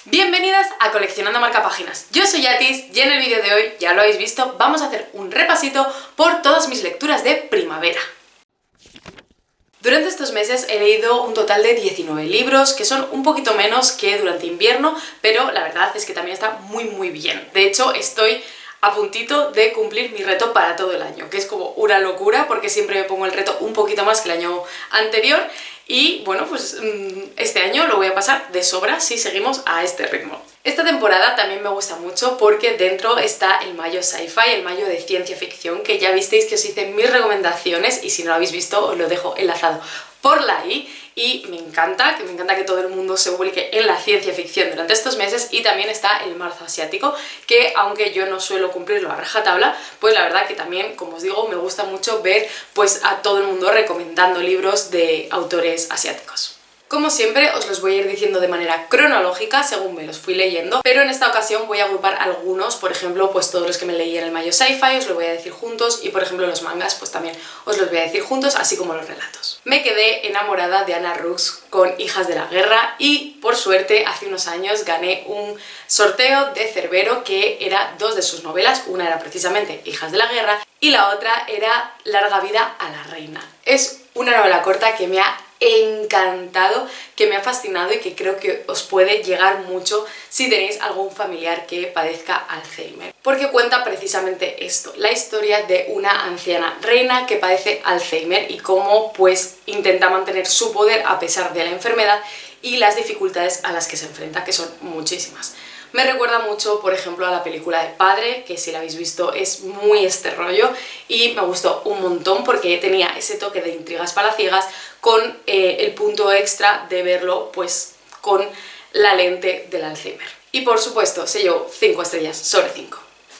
Bienvenidas a Coleccionando Marcapáginas. Yo soy Yatis y en el vídeo de hoy, ya lo habéis visto, vamos a hacer un repasito por todas mis lecturas de primavera. Durante estos meses he leído un total de 19 libros, que son un poquito menos que durante invierno, pero la verdad es que también está muy bien. De hecho, estoy a puntito de cumplir mi reto para todo el año, que es como una locura porque siempre me pongo el reto un poquito más que el año anterior y bueno, pues este año lo voy a pasar de sobra si seguimos a este ritmo. Esta temporada también me gusta mucho porque dentro está el mayo sci-fi, el mayo de ciencia ficción, que ya visteis que os hice mis recomendaciones y si no lo habéis visto os lo dejo enlazado por la i. Y me encanta que todo el mundo se vuelque en la ciencia ficción durante estos meses. Y también está el marzo asiático, que aunque yo no suelo cumplirlo a rajatabla, pues la verdad que también, como os digo, me gusta mucho ver pues a todo el mundo recomendando libros de autores asiáticos. Como siempre, os los voy a ir diciendo de manera cronológica según me los fui leyendo, pero en esta ocasión voy a agrupar algunos, por ejemplo, pues todos los que me leí en el mayo sci-fi os lo voy a decir juntos y por ejemplo los mangas pues también os los voy a decir juntos, así como los relatos. Me quedé enamorada de Anna Rooks con Hijas de la Guerra y por suerte hace unos años gané un sorteo de Cerbero que era dos de sus novelas, una era precisamente Hijas de la Guerra y la otra era Larga vida a la reina. Es una novela corta que me ha encantado, que me ha fascinado y que creo que os puede llegar mucho si tenéis algún familiar que padezca Alzheimer, porque cuenta precisamente esto, la historia de una anciana reina que padece Alzheimer y cómo pues intenta mantener su poder a pesar de la enfermedad y las dificultades a las que se enfrenta, que son muchísimas. Me recuerda mucho, por ejemplo, a la película de Padre, que si la habéis visto es muy este rollo y me gustó un montón porque tenía ese toque de intrigas palaciegas con el punto extra de verlo pues con la lente del Alzheimer. Y por supuesto, se llevó 5 estrellas sobre 5.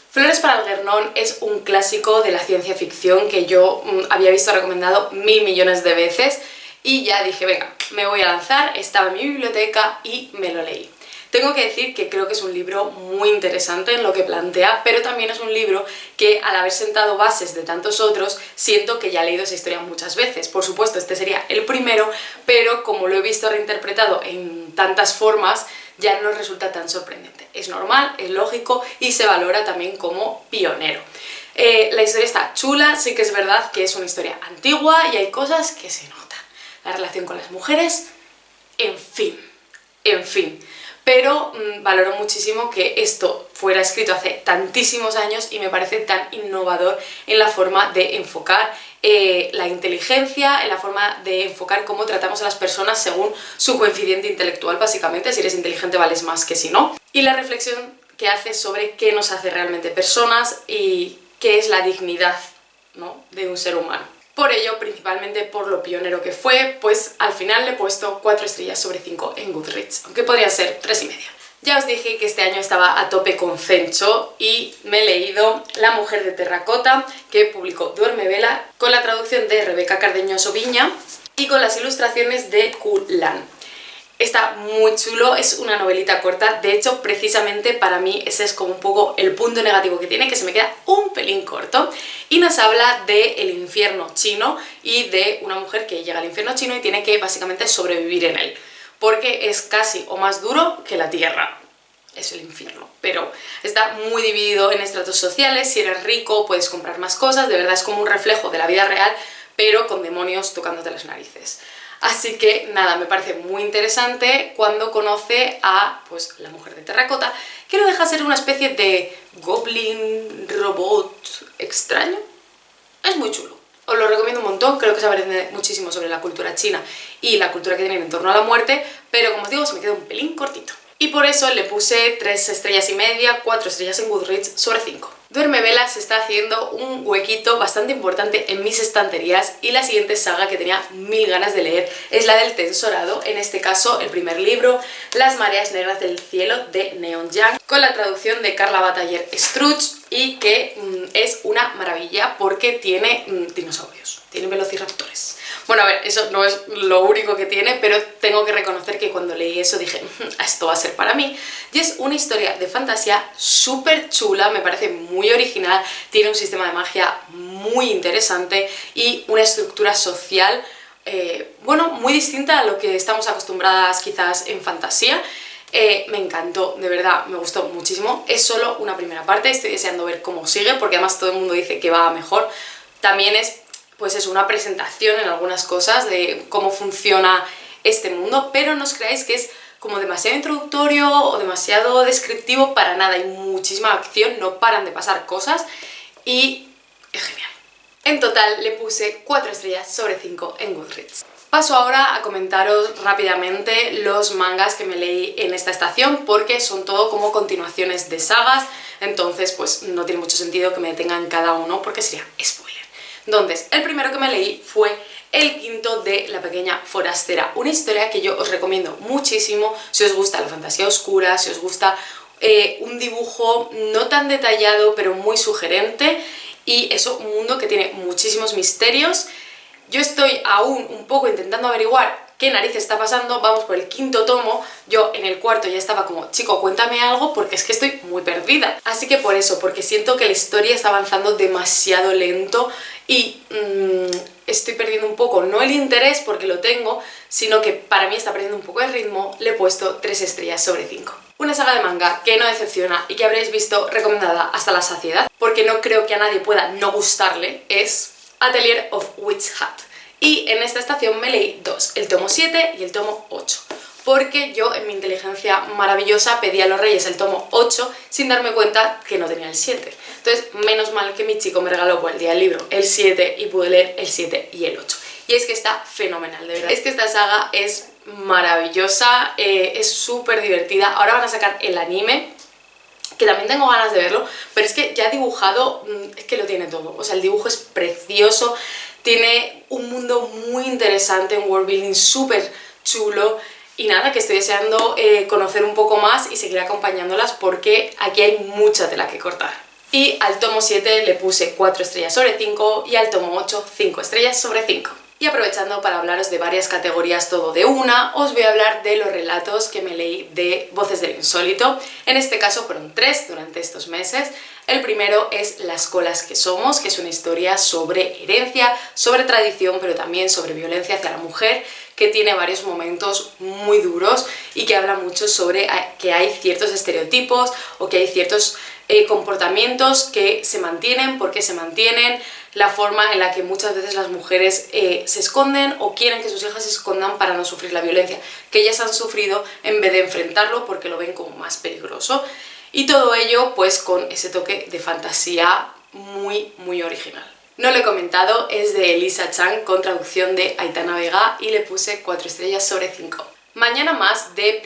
Flores para Algernon es un clásico de la ciencia ficción que yo había visto recomendado 1000 millones de veces y ya dije, venga, me voy a lanzar, estaba en mi biblioteca y me lo leí. Tengo que decir que creo que es un libro muy interesante en lo que plantea, pero también es un libro que al haber sentado bases de tantos otros, siento que ya he leído esa historia muchas veces. Por supuesto, este sería el primero, pero como lo he visto reinterpretado en tantas formas, ya no resulta tan sorprendente. Es normal, es lógico y se valora también como pionero. La historia está chula, sí que es verdad que es una historia antigua y hay cosas que se notan. La relación con las mujeres, en fin. Pero valoro muchísimo que esto fuera escrito hace tantísimos años y me parece tan innovador en la forma de enfocar la inteligencia, en la forma de enfocar cómo tratamos a las personas según su coeficiente intelectual, básicamente, si eres inteligente vales más que si no, y la reflexión que hace sobre qué nos hace realmente personas y qué es la dignidad, ¿no?, de un ser humano. Por ello, principalmente por lo pionero que fue, pues al final le he puesto 4 estrellas sobre 5 en Goodreads, aunque podría ser 3,5. Ya os dije que este año estaba a tope con Cencho y me he leído La mujer de terracota, que publicó Duerme Vela, con la traducción de Rebeca Cardeñoso Viña y con las ilustraciones de Kulan. Está muy chulo, es una novelita corta, de hecho precisamente para mí ese es como un poco el punto negativo que tiene, que se me queda un pelín corto, y nos habla del infierno chino y de una mujer que llega al infierno chino y tiene que básicamente sobrevivir en él, porque es casi o más duro que la tierra. Es el infierno, pero está muy dividido en estratos sociales. Si eres rico puedes comprar más cosas, de verdad es como un reflejo de la vida real, pero con demonios tocándote las narices. Así que nada, me parece muy interesante cuando conoce a pues la mujer de terracota, que no deja de ser una especie de goblin robot extraño. Es muy chulo, os lo recomiendo un montón, creo que se aprende muchísimo sobre la cultura china y la cultura que tienen en torno a la muerte, pero como os digo, se me queda un pelín cortito. Y por eso le puse 3,5 estrellas, 4 estrellas en Goodreads sobre 5. Duerme Vela se está haciendo un huequito bastante importante en mis estanterías y la siguiente saga que tenía 1000 ganas de leer es la del Tensorado, en este caso el primer libro, Las mareas negras del cielo de Neon Yang, con la traducción de Carla Bataller Struch y que es una maravilla porque tiene dinosaurios, tiene velociraptores. Bueno, a ver, eso no es lo único que tiene, pero tengo que reconocer que cuando leí eso dije, esto va a ser para mí. Y es una historia de fantasía súper chula, me parece muy original, tiene un sistema de magia muy interesante y una estructura social, bueno, muy distinta a lo que estamos acostumbradas quizás en fantasía. Me encantó, de verdad, me gustó muchísimo. Es solo una primera parte, estoy deseando ver cómo sigue, porque además todo el mundo dice que va mejor. También es, pues es una presentación en algunas cosas de cómo funciona este mundo, pero no os creáis que es como demasiado introductorio o demasiado descriptivo, para nada. Hay muchísima acción, no paran de pasar cosas y es genial. En total le puse 4 estrellas sobre 5 en Goodreads. Paso ahora a comentaros rápidamente los mangas que me leí en esta estación, porque son todo como continuaciones de sagas, entonces pues no tiene mucho sentido que me detengan cada uno porque sería spoiler. Entonces, el primero que me leí fue el quinto de La pequeña forastera, una historia que yo os recomiendo muchísimo si os gusta la fantasía oscura, si os gusta un dibujo no tan detallado pero muy sugerente, y eso, un mundo que tiene muchísimos misterios. Yo estoy aún un poco intentando averiguar qué narices está pasando, vamos por el quinto tomo, yo en el cuarto ya estaba como, chico, cuéntame algo porque es que estoy muy perdida. Así que por eso, porque siento que la historia está avanzando demasiado lento y estoy perdiendo un poco, no el interés porque lo tengo, sino que para mí está perdiendo un poco el ritmo, le he puesto 3 estrellas sobre 5. Una saga de manga que no decepciona y que habréis visto recomendada hasta la saciedad, porque no creo que a nadie pueda no gustarle, es Atelier of Witch Hat. Y en esta estación me leí 2, el tomo 7 y el tomo 8, porque yo en mi inteligencia maravillosa pedí a los reyes el tomo 8 sin darme cuenta que no tenía el 7. Entonces, menos mal que mi chico me regaló por el día del libro el 7 y pude leer el 7 y el 8. Y es que está fenomenal, de verdad. Es que esta saga es maravillosa, es súper divertida. Ahora van a sacar el anime, que también tengo ganas de verlo, pero es que ya dibujado, es que lo tiene todo. O sea, el dibujo es precioso, tiene un mundo muy interesante, un world building súper chulo, y nada, que estoy deseando conocer un poco más y seguir acompañándolas porque aquí hay mucha tela que cortar. Y al tomo 7 le puse 4 estrellas sobre 5 y al tomo 8 5 estrellas sobre 5. Y aprovechando para hablaros de varias categorías todo de una, os voy a hablar de los relatos que me leí de Voces del Insólito. En este caso fueron 3 durante estos meses. El primero es Las colas que somos, que es una historia sobre herencia, sobre tradición, pero también sobre violencia hacia la mujer, que tiene varios momentos muy duros y que habla mucho sobre que hay ciertos estereotipos o que hay ciertos comportamientos que se mantienen, por qué se mantienen, la forma en la que muchas veces las mujeres se esconden o quieren que sus hijas se escondan para no sufrir la violencia que ellas han sufrido en vez de enfrentarlo porque lo ven como más peligroso. Y todo ello pues con ese toque de fantasía muy muy original. No lo he comentado, es de Elisa Chang con traducción de Aitana Vega y le puse 4 estrellas sobre 5. Mañana más de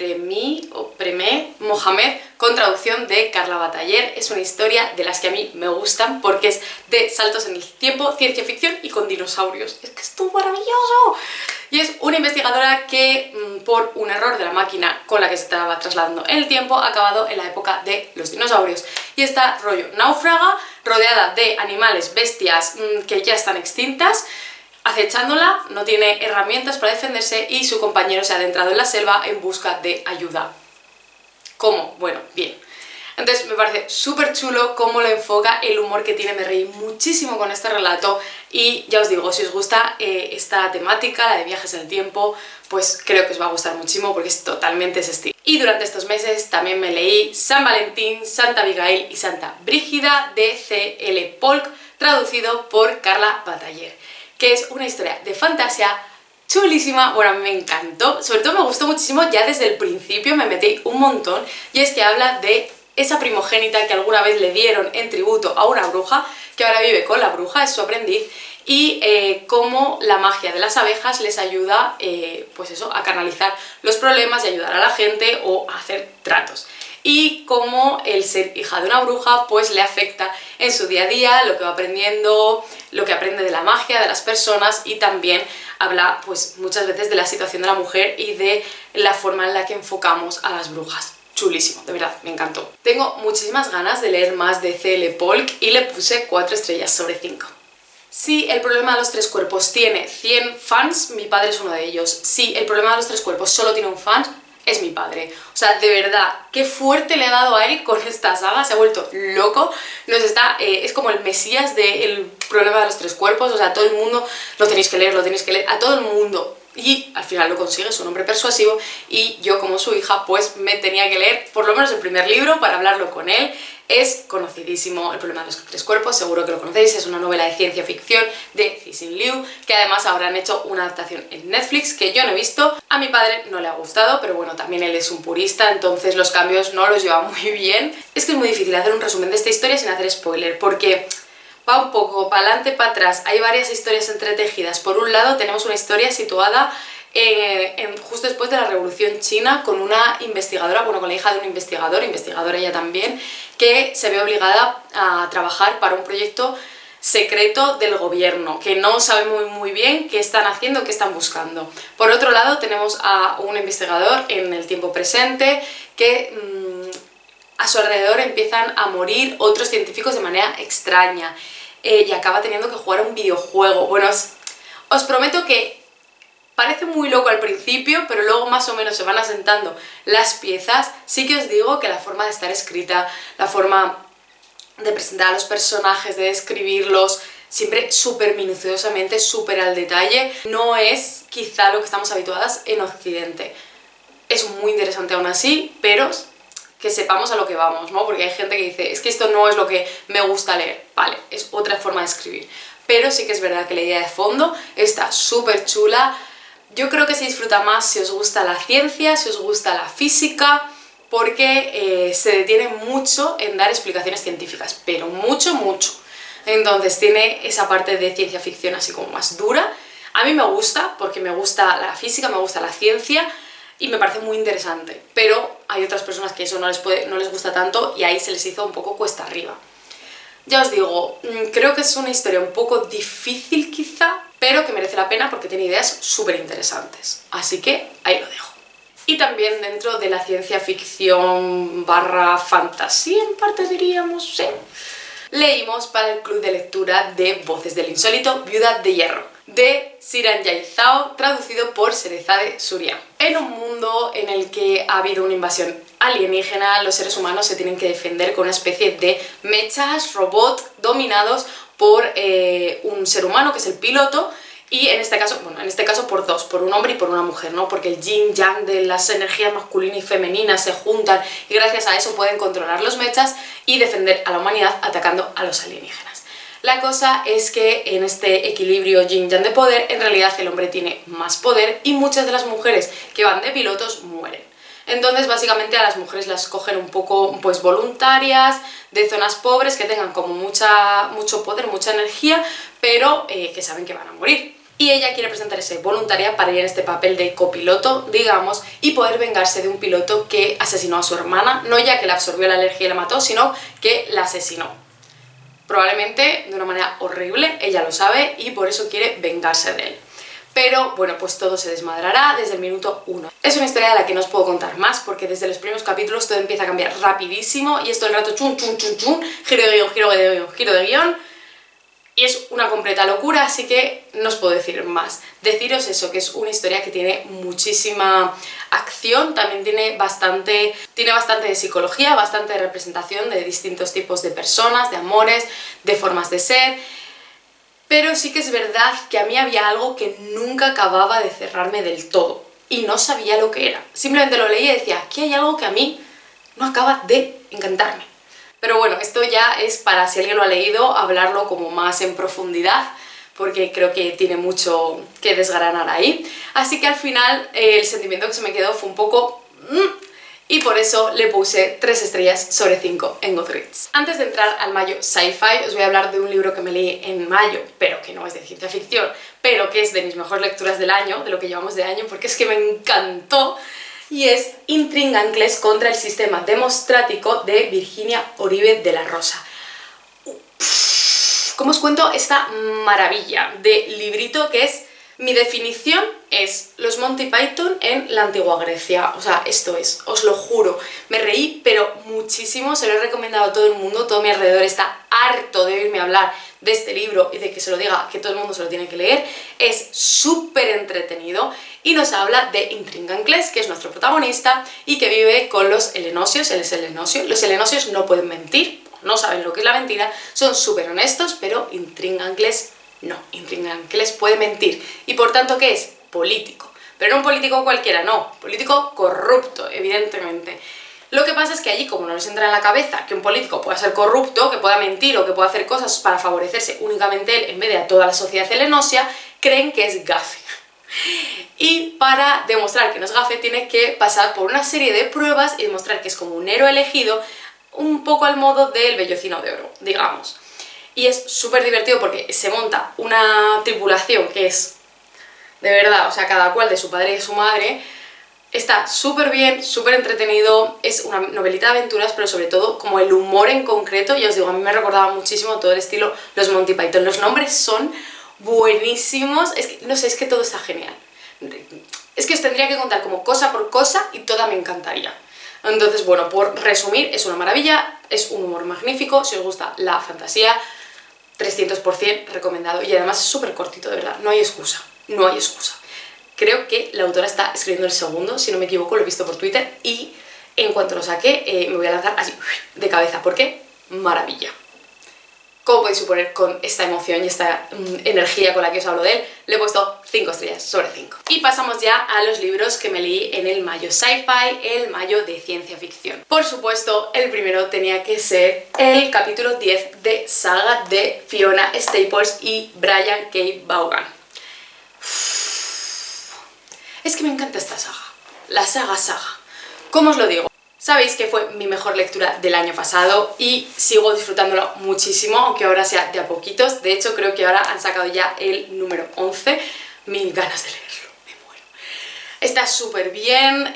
Premé Mohamed con traducción de Carla Bataller. Es una historia de las que a mí me gustan porque es de saltos en el tiempo, ciencia ficción y con dinosaurios. Es que es todo maravilloso. Y es una investigadora que por un error de la máquina con la que se estaba trasladando en el tiempo ha acabado en la época de los dinosaurios. Y está rollo náufraga, rodeada de animales, bestias que ya están extintas, acechándola, no tiene herramientas para defenderse y su compañero se ha adentrado en la selva en busca de ayuda. ¿Cómo? Bueno, bien. Entonces me parece súper chulo cómo lo enfoca, el humor que tiene, me reí muchísimo con este relato y ya os digo, si os gusta esta temática, la de viajes en el tiempo, pues creo que os va a gustar muchísimo porque es totalmente ese estilo. Y durante estos meses también me leí San Valentín, Santa Abigail y Santa Brígida de C.L. Polk, traducido por Carla Bataller, que es una historia de fantasía chulísima. Bueno, a mí me encantó, sobre todo me gustó muchísimo, ya desde el principio me metí un montón, y es que habla de esa primogénita que alguna vez le dieron en tributo a una bruja, que ahora vive con la bruja, es su aprendiz, y cómo la magia de las abejas les ayuda pues eso, a canalizar los problemas y ayudar a la gente o a hacer tratos. Y cómo el ser hija de una bruja pues le afecta en su día a día, lo que va aprendiendo, lo que aprende de la magia, de las personas, y también habla pues muchas veces de la situación de la mujer y de la forma en la que enfocamos a las brujas. Chulísimo, de verdad, me encantó. Tengo muchísimas ganas de leer más de C.L. Polk y le puse 4 estrellas sobre 5. Si el problema de los 3 cuerpos tiene 100 fans, mi padre es uno de ellos. Si el problema de los 3 cuerpos solo tiene un fan, es mi padre. O sea, de verdad, qué fuerte le ha dado a él con esta saga, se ha vuelto loco, es como el mesías del problema de los 3 cuerpos. O sea, todo el mundo, lo tenéis que leer, a todo el mundo Y al final lo consigue, es un hombre persuasivo, y yo como su hija pues me tenía que leer por lo menos el primer libro para hablarlo con él. Es conocidísimo El problema de los tres cuerpos, seguro que lo conocéis, es una novela de ciencia ficción de Cixin Liu, que además ahora han hecho una adaptación en Netflix que yo no he visto. A mi padre no le ha gustado, pero bueno, también él es un purista, entonces los cambios no los lleva muy bien. Es que es muy difícil hacer un resumen de esta historia sin hacer spoiler, porque va un poco para adelante, para atrás, hay varias historias entretejidas. Por un lado tenemos una historia situada justo después de la Revolución China, con una investigadora, bueno, con la hija de un investigadora ella también, que se ve obligada a trabajar para un proyecto secreto del gobierno, que no sabe muy bien qué están haciendo, qué están buscando. Por otro lado tenemos a un investigador en el tiempo presente que a su alrededor empiezan a morir otros científicos de manera extraña, y acaba teniendo que jugar a un videojuego. Bueno, os prometo que parece muy loco al principio, pero luego más o menos se van asentando las piezas. Sí que os digo que la forma de estar escrita, la forma de presentar a los personajes, de describirlos, siempre súper minuciosamente, súper al detalle, no es quizá lo que estamos habituadas en Occidente. Es muy interesante aún así, pero que sepamos a lo que vamos, ¿no? Porque hay gente que dice, es que esto no es lo que me gusta leer. Vale, es otra forma de escribir. Pero sí que es verdad que la idea de fondo está súper chula. Yo creo que se disfruta más si os gusta la ciencia, si os gusta la física, porque se detiene mucho en dar explicaciones científicas, pero mucho. Entonces tiene esa parte de ciencia ficción así como más dura. A mí me gusta, porque me gusta la física, me gusta la ciencia, y me parece muy interesante, pero hay otras personas que eso no les gusta tanto y ahí se les hizo un poco cuesta arriba. Ya os digo, creo que es una historia un poco difícil quizá, pero que merece la pena porque tiene ideas súper interesantes. Así que ahí lo dejo. Y también dentro de la ciencia ficción / fantasía, en parte diríamos, sí, leímos para el club de lectura de Voces del Insólito, Viuda de Hierro, de Siranjay Zhao, traducido por Sherezade Surya. En un mundo en el que ha habido una invasión alienígena, los seres humanos se tienen que defender con una especie de mechas, robots dominados por un ser humano que es el piloto, y en este caso por dos, por un hombre y por una mujer, ¿no? Porque el yin yang de las energías masculina y femenina se juntan y gracias a eso pueden controlar los mechas y defender a la humanidad atacando a los alienígenas. La cosa es que en este equilibrio yin-yang de poder, en realidad el hombre tiene más poder y muchas de las mujeres que van de pilotos mueren. Entonces básicamente a las mujeres las cogen un poco pues voluntarias, de zonas pobres, que tengan como mucho poder, mucha energía, pero que saben que van a morir. Y ella quiere presentarse voluntaria para ir en este papel de copiloto, digamos, y poder vengarse de un piloto que asesinó a su hermana, no ya que le absorbió la alergia y la mató, sino que la asesinó. Probablemente de una manera horrible, ella lo sabe y por eso quiere vengarse de él. Pero bueno, pues todo se desmadrará desde el minuto 1. Es una historia de la que no os puedo contar más porque desde los primeros capítulos todo empieza a cambiar rapidísimo y es todo el rato chun, giro de guión, giro de guión. Y es una completa locura, así que no os puedo decir más. Deciros eso, que es una historia que tiene muchísima acción, también tiene bastante de psicología, bastante de representación de distintos tipos de personas, de amores, de formas de ser. Pero sí que es verdad que a mí había algo que nunca acababa de cerrarme del todo y no sabía lo que era. Simplemente lo leía y decía, aquí hay algo que a mí no acaba de encantarme. Pero bueno, esto ya es para, si alguien lo ha leído, hablarlo como más en profundidad, porque creo que tiene mucho que desgranar ahí. Así que al final el sentimiento que se me quedó fue un poco... y por eso le puse 3 estrellas sobre 5 en Goodreads. Antes de entrar al mayo sci-fi, os voy a hablar de un libro que me leí en mayo, pero que no es de ciencia ficción, pero que es de mis mejores lecturas del año, de lo que llevamos de año, porque es que me encantó. Y es Intrigancles contra el sistema demostrático de Virginia Oribe de la Rosa. ¿Cómo os cuento esta maravilla de librito que es? Mi definición es los Monty Python en la antigua Grecia. O sea, esto es, os lo juro. Me reí, pero muchísimo, se lo he recomendado a todo el mundo, todo mi alrededor está harto de oírme hablar de este libro y de que se lo diga, que todo el mundo se lo tiene que leer. Es súper entretenido y nos habla de Intrigancles, que es nuestro protagonista y que vive con los helenosios. Él es helenosio. Los helenosios no pueden mentir, no saben lo que es la mentira, son súper honestos, pero Intrigancles no. Intrigancles puede mentir. ¿Y por tanto qué es? político. Pero no un político cualquiera, no, político corrupto, evidentemente. Lo que pasa es que allí, como no les entra en la cabeza que un político pueda ser corrupto, que pueda mentir o que pueda hacer cosas para favorecerse únicamente él en vez de a toda la sociedad helenosia, creen que es gafe. Y para demostrar que no es gafe tiene que pasar por una serie de pruebas y demostrar que es como un héroe elegido, un poco al modo del Vellocino de Oro, digamos. Y es súper divertido porque se monta una tripulación que es, de verdad, o sea, cada cual de su padre y de su madre. Está súper bien, súper entretenido, es una novelita de aventuras, pero sobre todo como el humor en concreto, ya os digo, a mí me recordaba muchísimo todo el estilo los Monty Python. Los nombres son buenísimos, es que, no sé, es que todo está genial. Es que os tendría que contar como cosa por cosa y toda me encantaría. Entonces, bueno, por resumir, es una maravilla, es un humor magnífico, si os gusta la fantasía, 300% recomendado. Y además es súper cortito, de verdad, no hay excusa, no hay excusa. Creo que la autora está escribiendo el segundo, si no me equivoco, lo he visto por Twitter, y en cuanto lo saque me voy a lanzar así de cabeza, porque maravilla. Como podéis suponer, con esta emoción y esta energía con la que os hablo de él, le he puesto 5 estrellas sobre 5. Y pasamos ya a los libros que me leí en el mayo sci-fi, el mayo de ciencia ficción. Por supuesto, el primero tenía que ser el capítulo 10 de Saga de Fiona Staples y Brian K. Vaughan. Es que me encanta esta saga, la saga. ¿Cómo os lo digo? Sabéis que fue mi mejor lectura del año pasado y sigo disfrutándolo muchísimo, aunque ahora sea de a poquitos. De hecho, creo que ahora han sacado ya el número 11. Mil ganas de leerlo, me muero. Está súper bien,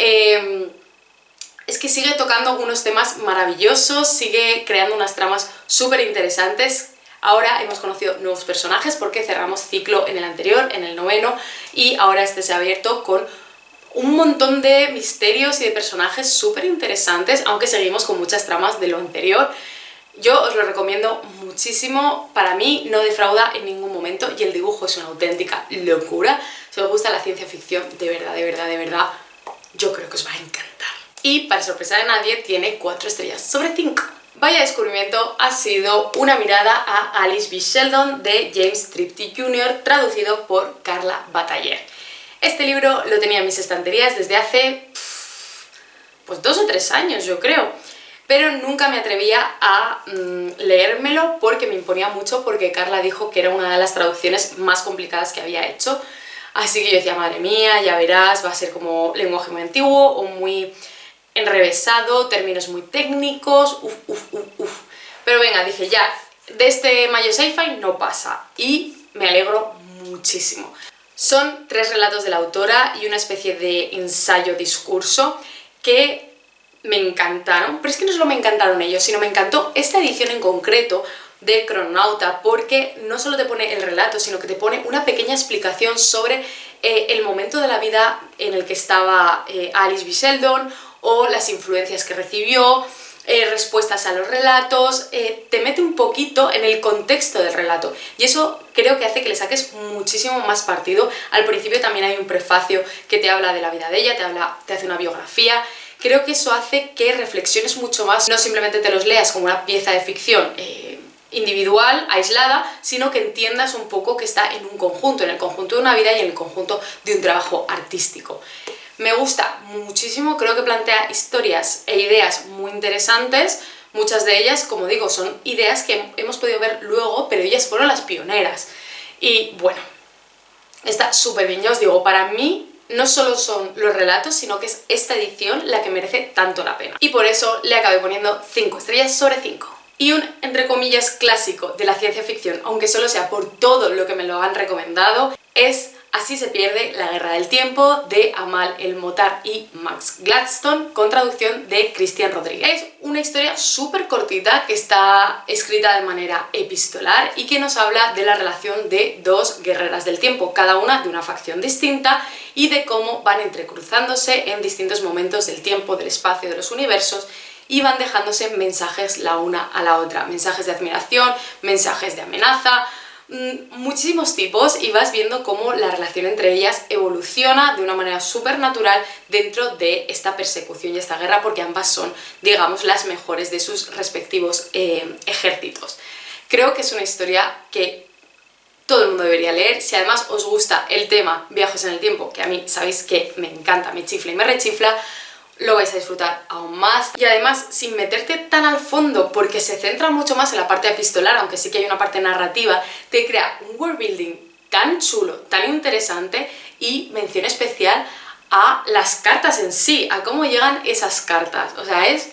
es que sigue tocando unos temas maravillosos, sigue creando unas tramas súper interesantes. Ahora hemos conocido nuevos personajes porque cerramos ciclo en el anterior, en el 9º, y ahora este se ha abierto con un montón de misterios y de personajes súper interesantes, aunque seguimos con muchas tramas de lo anterior. Yo os lo recomiendo muchísimo, para mí no defrauda en ningún momento y el dibujo es una auténtica locura. Si os gusta la ciencia ficción, de verdad, yo creo que os va a encantar. Y para sorpresa de nadie, tiene 4 estrellas sobre 5. Vaya descubrimiento ha sido Una mirada a Alice B. Sheldon de James Tripty Jr., traducido por Carla Bataller. Este libro lo tenía en mis estanterías desde hace pues 2 o 3 años, yo creo, pero nunca me atrevía a leérmelo porque me imponía mucho, porque Carla dijo que era una de las traducciones más complicadas que había hecho. Así que yo decía, madre mía, ya verás, va a ser como lenguaje muy antiguo o muy enrevesado, términos muy técnicos, Pero venga, dije, ya, de este mayo sci-fi no pasa, y me alegro muchísimo. Son 3 relatos de la autora y una especie de ensayo-discurso que me encantaron, pero es que no solo me encantaron ellos, sino me encantó esta edición en concreto de Crononauta, porque no solo te pone el relato, sino que te pone una pequeña explicación sobre el momento de la vida en el que estaba Alice B. Sheldon, o las influencias que recibió, respuestas a los relatos, te mete un poquito en el contexto del relato, y eso creo que hace que le saques muchísimo más partido. Al principio también hay un prefacio que te habla de la vida de ella, te hace una biografía. Creo que eso hace que reflexiones mucho más, no simplemente te los leas como una pieza de ficción individual, aislada, sino que entiendas un poco que está en un conjunto, en el conjunto de una vida y en el conjunto de un trabajo artístico. Me gusta muchísimo, creo que plantea historias e ideas muy interesantes. Muchas de ellas, como digo, son ideas que hemos podido ver luego, pero ellas fueron las pioneras. Y bueno, está súper bien, ya os digo, para mí no solo son los relatos, sino que es esta edición la que merece tanto la pena. Y por eso le acabé poniendo 5 estrellas sobre 5. Y un, entre comillas, clásico de la ciencia ficción, aunque solo sea por todo lo que me lo han recomendado, es Así se pierde la guerra del tiempo, de Amal El-Mohtar y Max Gladstone, con traducción de Cristian Rodríguez. Es una historia súper cortita que está escrita de manera epistolar y que nos habla de la relación de 2 guerreras del tiempo, cada una de una facción distinta, y de cómo van entrecruzándose en distintos momentos del tiempo, del espacio, de los universos, y van dejándose mensajes la una a la otra, mensajes de admiración, mensajes de amenaza, muchísimos tipos, y vas viendo cómo la relación entre ellas evoluciona de una manera súper natural dentro de esta persecución y esta guerra, porque ambas son, digamos, las mejores de sus respectivos ejércitos. Creo que es una historia que todo el mundo debería leer. Si además os gusta el tema viajes en el tiempo, que a mí sabéis que me encanta, me chifla y me rechifla, lo vais a disfrutar aún más. Y además, sin meterte tan al fondo, porque se centra mucho más en la parte epistolar, aunque sí que hay una parte narrativa, te crea un world building tan chulo, tan interesante, y mención especial a las cartas en sí, a cómo llegan esas cartas. O sea, es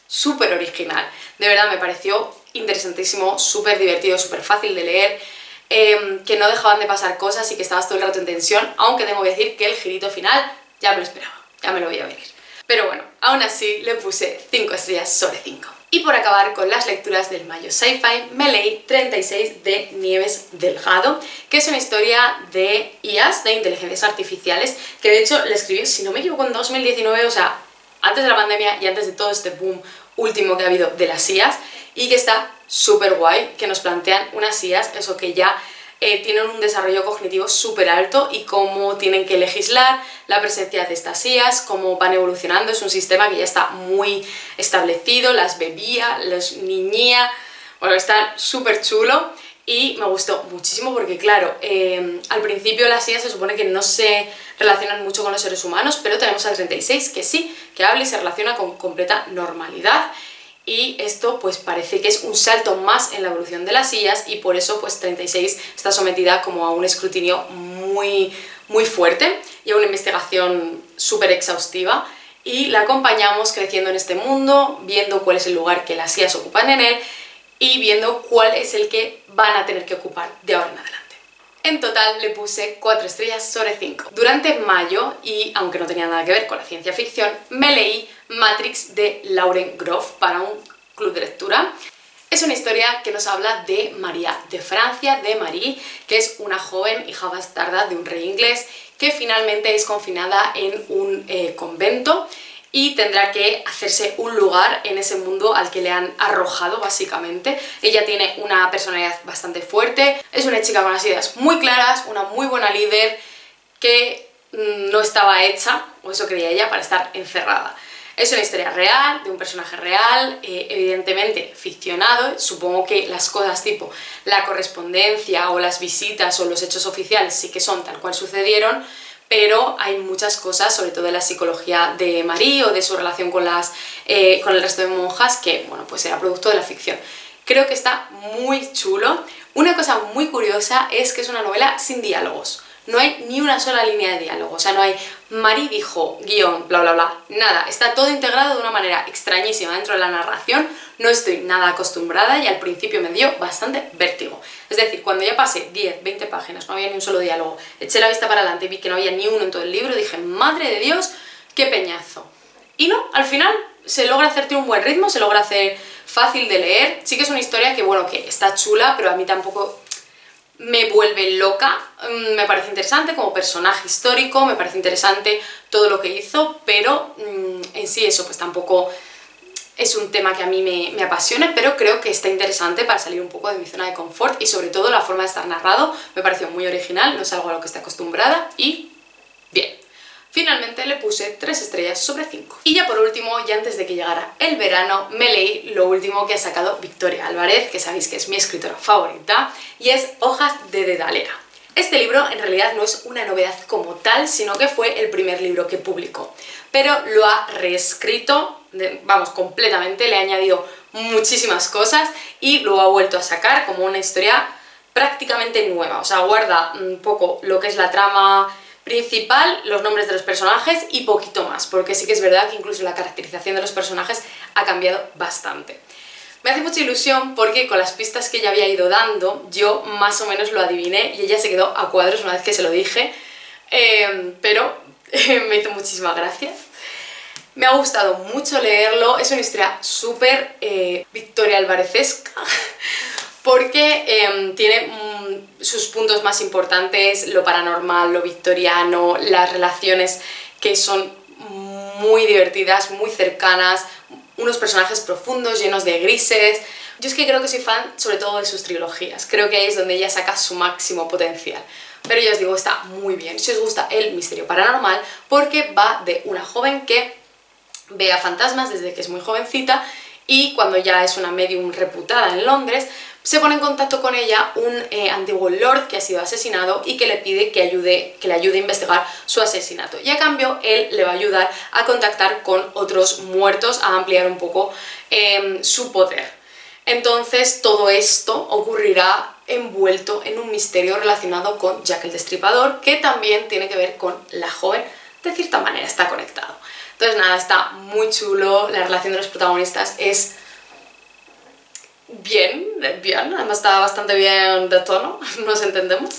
súper original. De verdad me pareció interesantísimo, súper divertido, súper fácil de leer, que no dejaban de pasar cosas y que estabas todo el rato en tensión, aunque tengo que decir que el girito final ya me lo esperaba, ya me lo veía venir. Pero bueno, aún así le puse 5 estrellas sobre 5. Y por acabar con las lecturas del Mayo Sci-Fi, me leí 36 de Nieves Delgado, que es una historia de IAs, de inteligencias artificiales, que de hecho la escribió, si no me equivoco, en 2019, o sea, antes de la pandemia y antes de todo este boom último que ha habido de las IAs, y que está súper guay, que nos plantean unas IAs, eso que ya tienen un desarrollo cognitivo súper alto y cómo tienen que legislar la presencia de estas IAs, cómo van evolucionando. Es un sistema que ya está muy establecido, las bebía, los niñía, bueno, está súper chulo y me gustó muchísimo porque, claro, al principio las IAs se supone que no se relacionan mucho con los seres humanos, pero tenemos a 36 que sí, que habla y se relaciona con completa normalidad. Y esto pues parece que es un salto más en la evolución de las IAs y por eso pues 36 está sometida como a un escrutinio muy fuerte y a una investigación súper exhaustiva, y la acompañamos creciendo en este mundo, viendo cuál es el lugar que las IAs ocupan en él y viendo cuál es el que van a tener que ocupar de ahora en adelante. En total le puse 4 estrellas sobre 5. Durante mayo, y aunque no tenía nada que ver con la ciencia ficción, me leí Matrix de Lauren Groff para un club de lectura. Es una historia que nos habla de María de Francia, de Marie, que es una joven hija bastarda de un rey inglés que finalmente es confinada en un convento y tendrá que hacerse un lugar en ese mundo al que le han arrojado, básicamente. Ella tiene una personalidad bastante fuerte, es una chica con las ideas muy claras, una muy buena líder que no estaba hecha, o eso creía ella, para estar encerrada. Es una historia real, de un personaje real, evidentemente ficcionado. Supongo que las cosas tipo la correspondencia o las visitas o los hechos oficiales sí que son tal cual sucedieron, pero hay muchas cosas, sobre todo de la psicología de Marie o de su relación con el resto de monjas, que bueno, pues era producto de la ficción. Creo que está muy chulo. Una cosa muy curiosa es que es una novela sin diálogos. No hay ni una sola línea de diálogo, o sea, no hay Marie dijo, guión, bla bla bla, nada. Está todo integrado de una manera extrañísima dentro de la narración. No estoy nada acostumbrada y al principio me dio bastante vértigo. Es decir, cuando ya pasé 10, 20 páginas, no había ni un solo diálogo, eché la vista para adelante y vi que no había ni uno en todo el libro, dije, madre de Dios, qué peñazo. Y no, al final se logra hacerte un buen ritmo, se logra hacer fácil de leer. Sí que es una historia que, bueno, que está chula, pero a mí tampoco me vuelve loca. Me parece interesante como personaje histórico, me parece interesante todo lo que hizo, pero en sí eso pues tampoco es un tema que a mí me apasione, pero creo que está interesante para salir un poco de mi zona de confort y sobre todo la forma de estar narrado me pareció muy original, no es algo a lo que esté acostumbrada y bien. Finalmente le puse 3 estrellas sobre 5. Y ya por último, y antes de que llegara el verano, me leí lo último que ha sacado Victoria Álvarez, que sabéis que es mi escritora favorita, y es Hojas de Dedalera. Este libro en realidad no es una novedad como tal, sino que fue el primer libro que publicó, pero lo ha reescrito, vamos, completamente, le ha añadido muchísimas cosas y lo ha vuelto a sacar como una historia prácticamente nueva. O sea, guarda un poco lo que es la trama principal, los nombres de los personajes y poquito más, porque sí que es verdad que incluso la caracterización de los personajes ha cambiado bastante. Me hace mucha ilusión porque con las pistas que ella había ido dando, yo más o menos lo adiviné y ella se quedó a cuadros una vez que se lo dije, pero me hizo muchísima gracia. Me ha gustado mucho leerlo, es una historia súper Victoria Álvarezesca, porque tiene sus puntos más importantes, lo paranormal, lo victoriano, las relaciones que son muy divertidas, muy cercanas, unos personajes profundos, llenos de grises. Yo es que creo que soy fan sobre todo de sus trilogías, creo que ahí es donde ella saca su máximo potencial. Pero ya os digo, está muy bien. Si os gusta el misterio paranormal, porque va de una joven que ve a fantasmas desde que es muy jovencita y cuando ya es una medium reputada en Londres, se pone en contacto con ella un antiguo lord que ha sido asesinado y que le pide que le ayude a investigar su asesinato. Y a cambio él le va a ayudar a contactar con otros muertos, a ampliar un poco su poder. Entonces todo esto ocurrirá envuelto en un misterio relacionado con Jack el Destripador, que también tiene que ver con la joven, de cierta manera está conectado. Entonces nada, está muy chulo, la relación de los protagonistas es bien, además está bastante bien de tono, nos entendemos.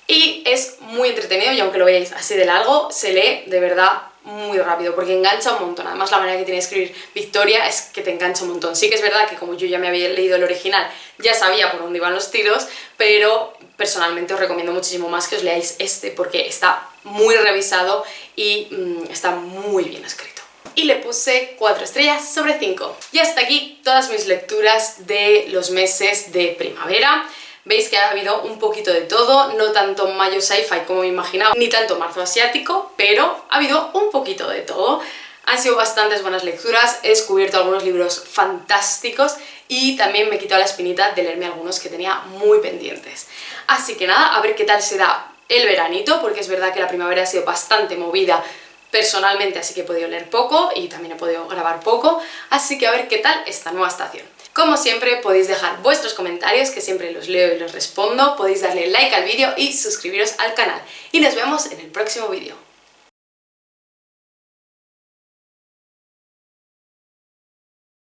Y es muy entretenido y aunque lo veáis así de largo, se lee de verdad muy rápido porque engancha un montón. Además la manera que tiene de escribir Victoria es que te engancha un montón. Sí que es verdad que como yo ya me había leído el original, ya sabía por dónde iban los tiros, pero personalmente os recomiendo muchísimo más que os leáis este porque está muy revisado y está muy bien escrito. Y le puse 4 estrellas sobre 5. Y hasta aquí todas mis lecturas de los meses de primavera. Veis que ha habido un poquito de todo, no tanto mayo sci-fi como me imaginaba, ni tanto marzo asiático, pero ha habido un poquito de todo. Han sido bastantes buenas lecturas, he descubierto algunos libros fantásticos y también me he quitado la espinita de leerme algunos que tenía muy pendientes. Así que nada, a ver qué tal se da el veranito, porque es verdad que la primavera ha sido bastante movida personalmente, así que he podido leer poco y también he podido grabar poco, así que a ver qué tal esta nueva estación. Como siempre podéis dejar vuestros comentarios, que siempre los leo y los respondo, podéis darle like al vídeo y suscribiros al canal. Y nos vemos en el próximo vídeo.